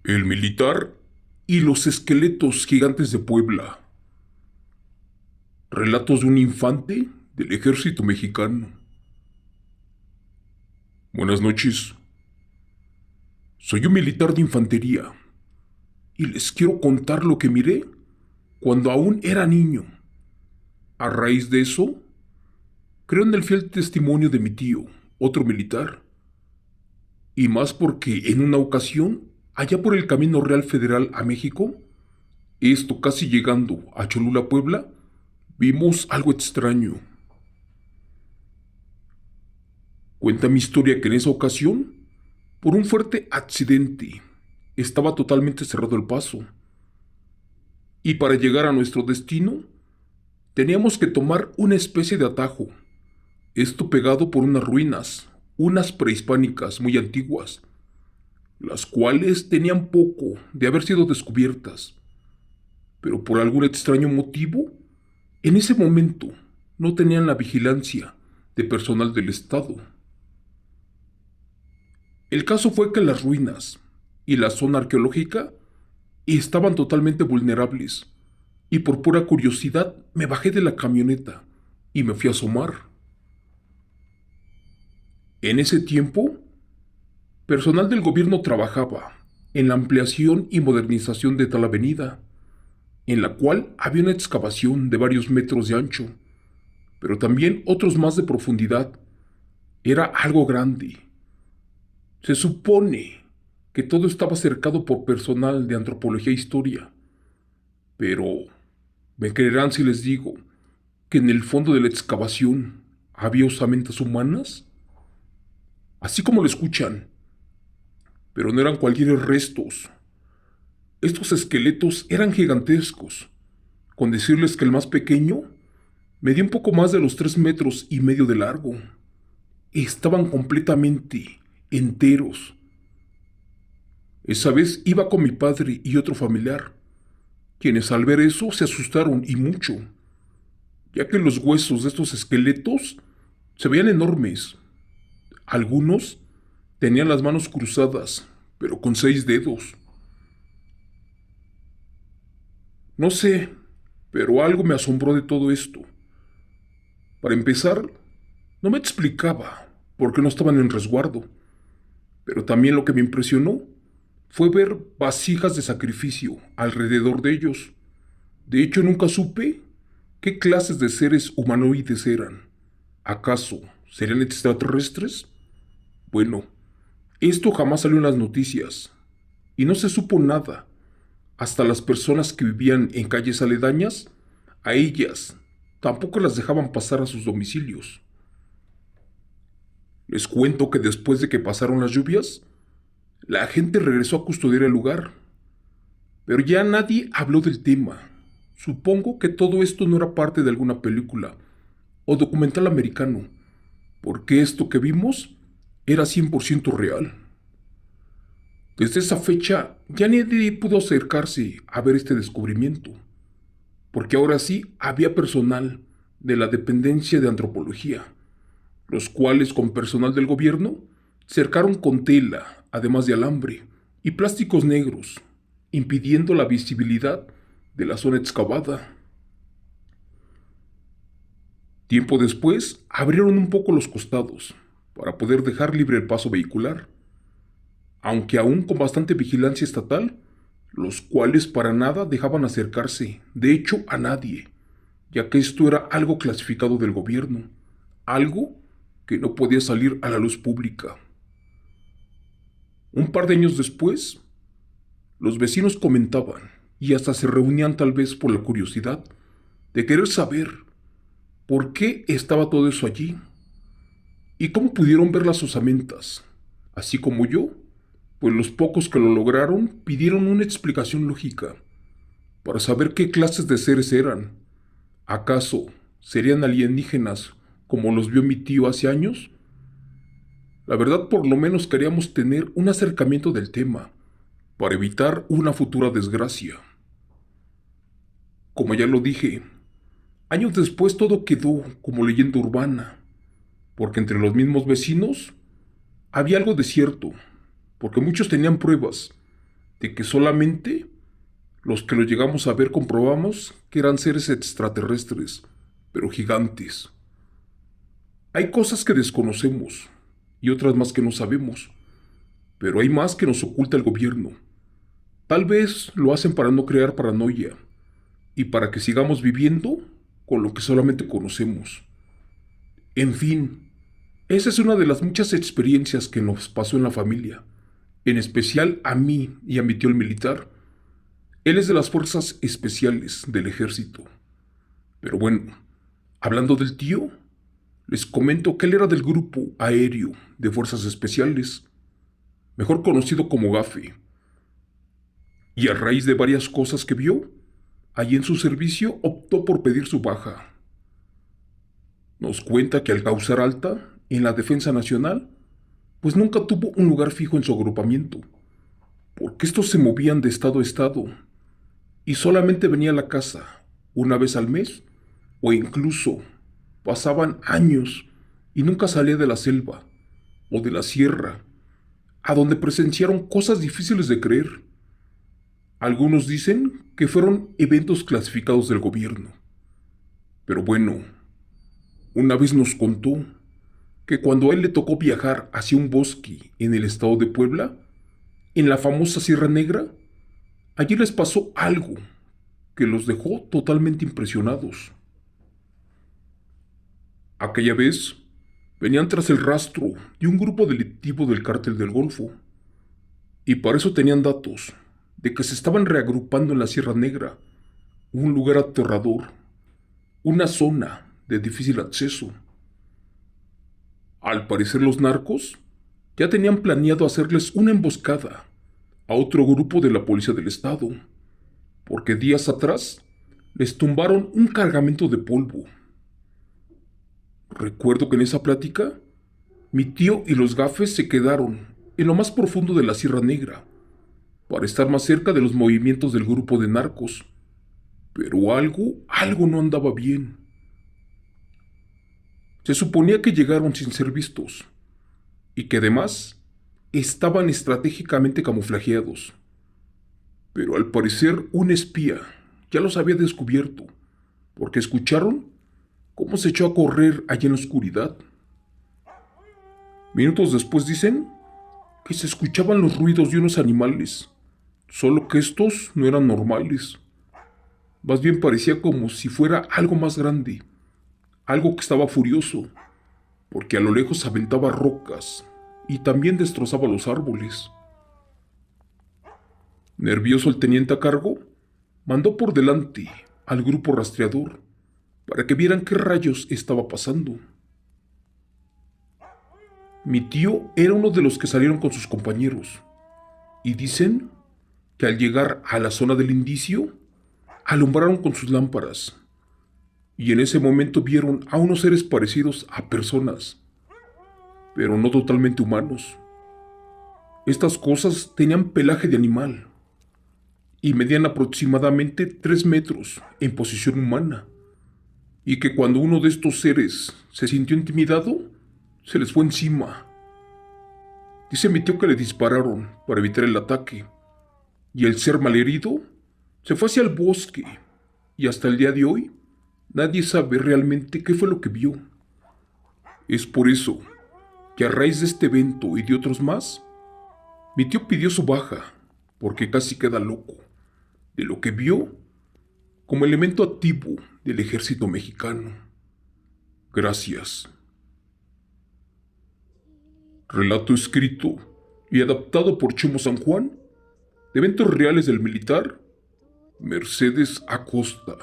El militar y los esqueletos gigantes de Puebla. Relatos de un infante del ejército mexicano. Buenas noches. Soy un militar de infantería y les quiero contar lo que miré cuando aún era niño. A raíz de eso, creo en el fiel testimonio de mi tío, otro militar, y más porque en una ocasión, allá por el Camino Real Federal a México, esto casi llegando a Cholula, Puebla, vimos algo extraño. Cuenta mi historia que en esa ocasión, por un fuerte accidente, estaba totalmente cerrado el paso. Y para llegar a nuestro destino, teníamos que tomar una especie de atajo. Esto pegado por unas ruinas, unas prehispánicas muy antiguas, las cuales tenían poco de haber sido descubiertas. Pero por algún extraño motivo, en ese momento no tenían la vigilancia de personal del Estado. El caso fue que las ruinas y la zona arqueológica estaban totalmente vulnerables, y por pura curiosidad me bajé de la camioneta y me fui a asomar. En ese tiempo, personal del gobierno trabajaba en la ampliación y modernización de tal avenida, en la cual había una excavación de varios metros de ancho, pero también otros más de profundidad. Era algo grande. Se supone que todo estaba cercado por personal de antropología e historia, pero ¿me creerán si les digo que en el fondo de la excavación había osamentas humanas? Así como lo escuchan, pero no eran cualquier restos. Estos esqueletos eran gigantescos, con decirles que el más pequeño medía un poco más de los 3,5 metros de largo. Estaban completamente enteros. Esa vez iba con mi padre y otro familiar, quienes al ver eso se asustaron y mucho, ya que los huesos de estos esqueletos se veían enormes. Algunos tenían las manos cruzadas, pero con 6 dedos. No sé, pero algo me asombró de todo esto. Para empezar, no me explicaba por qué no estaban en resguardo, pero también lo que me impresionó fue ver vasijas de sacrificio alrededor de ellos. De hecho, nunca supe qué clases de seres humanoides eran. ¿Acaso serían extraterrestres? Bueno, esto jamás salió en las noticias y no se supo nada. Hasta las personas que vivían en calles aledañas, a ellas tampoco las dejaban pasar a sus domicilios. Les cuento que después de que pasaron las lluvias, la gente regresó a custodiar el lugar, pero ya nadie habló del tema. Supongo que todo esto no era parte de alguna película o documental americano, porque esto que vimos era 100% real. Desde esa fecha ya nadie pudo acercarse a ver este descubrimiento, porque ahora sí había personal de la dependencia de antropología, los cuales con personal del gobierno cercaron con tela, además de alambre y plásticos negros, impidiendo la visibilidad de la zona excavada. Tiempo después abrieron un poco los costados para poder dejar libre el paso vehicular, aunque aún con bastante vigilancia estatal, los cuales para nada dejaban acercarse, de hecho a nadie, ya que esto era algo clasificado del gobierno, algo que no podía salir a la luz pública. Un par de años después, los vecinos comentaban, y hasta se reunían tal vez por la curiosidad, de querer saber por qué estaba todo eso allí, y cómo pudieron ver las osamentas, así como yo, pues los pocos que lo lograron pidieron una explicación lógica, para saber qué clases de seres eran. ¿Acaso serían alienígenas como los vio mi tío hace años? La verdad, por lo menos queríamos tener un acercamiento del tema, para evitar una futura desgracia. Como ya lo dije, años después todo quedó como leyenda urbana, porque entre los mismos vecinos había algo de cierto, porque muchos tenían pruebas, de que solamente los que lo llegamos a ver comprobamos que eran seres extraterrestres, pero gigantes. Hay cosas que desconocemos y otras más que no sabemos, pero hay más que nos oculta el gobierno. Tal vez lo hacen para no crear paranoia y para que sigamos viviendo con lo que solamente conocemos. En fin, esa es una de las muchas experiencias que nos pasó en la familia, en especial a mí y a mi tío el militar. Él es de las fuerzas especiales del ejército. Pero bueno, hablando del tío, les comento que él era del grupo aéreo de fuerzas especiales, mejor conocido como GAFE, y a raíz de varias cosas que vio, allí en su servicio optó por pedir su baja. Nos cuenta que al causar alta en la defensa nacional, pues nunca tuvo un lugar fijo en su agrupamiento, porque estos se movían de estado a estado y solamente venía a la casa una vez al mes o incluso pasaban años y nunca salía de la selva o de la sierra, a donde presenciaron cosas difíciles de creer. Algunos dicen que fueron eventos clasificados del gobierno. Pero bueno, una vez nos contó que cuando a él le tocó viajar hacia un bosque en el estado de Puebla, en la famosa Sierra Negra, allí les pasó algo que los dejó totalmente impresionados. Aquella vez venían tras el rastro de un grupo delictivo del Cártel del Golfo, y para eso tenían datos de que se estaban reagrupando en la Sierra Negra, un lugar aterrador, una zona de difícil acceso. Al parecer los narcos ya tenían planeado hacerles una emboscada a otro grupo de la policía del estado, porque días atrás les tumbaron un cargamento de polvo. Recuerdo que en esa plática, mi tío y los gafes se quedaron en lo más profundo de la Sierra Negra, para estar más cerca de los movimientos del grupo de narcos. Pero algo no andaba bien. Se suponía que llegaron sin ser vistos, y que además estaban estratégicamente camuflajeados. Pero al parecer un espía ya los había descubierto, porque escucharon cómo se echó a correr allá en la oscuridad. Minutos después dicen que se escuchaban los ruidos de unos animales, solo que estos no eran normales. Más bien parecía como si fuera algo más grande, algo que estaba furioso, porque a lo lejos aventaba rocas y también destrozaba los árboles. Nervioso el teniente a cargo, mandó por delante al grupo rastreador para que vieran qué rayos estaba pasando. Mi tío era uno de los que salieron con sus compañeros, y dicen que al llegar a la zona del indicio, alumbraron con sus lámparas, y en ese momento vieron a unos seres parecidos a personas, pero no totalmente humanos. Estas cosas tenían pelaje de animal, y medían aproximadamente 3 metros en posición humana, y que cuando uno de estos seres se sintió intimidado, se les fue encima. Dice mi tío que le dispararon para evitar el ataque, y el ser malherido se fue hacia el bosque, y hasta el día de hoy nadie sabe realmente qué fue lo que vio. Es por eso que a raíz de este evento y de otros más, mi tío pidió su baja, porque casi queda loco de lo que vio como elemento activo del ejército mexicano. Gracias. Relato escrito y adaptado por Chemo San Juan, de eventos reales del militar Mercedes Acosta.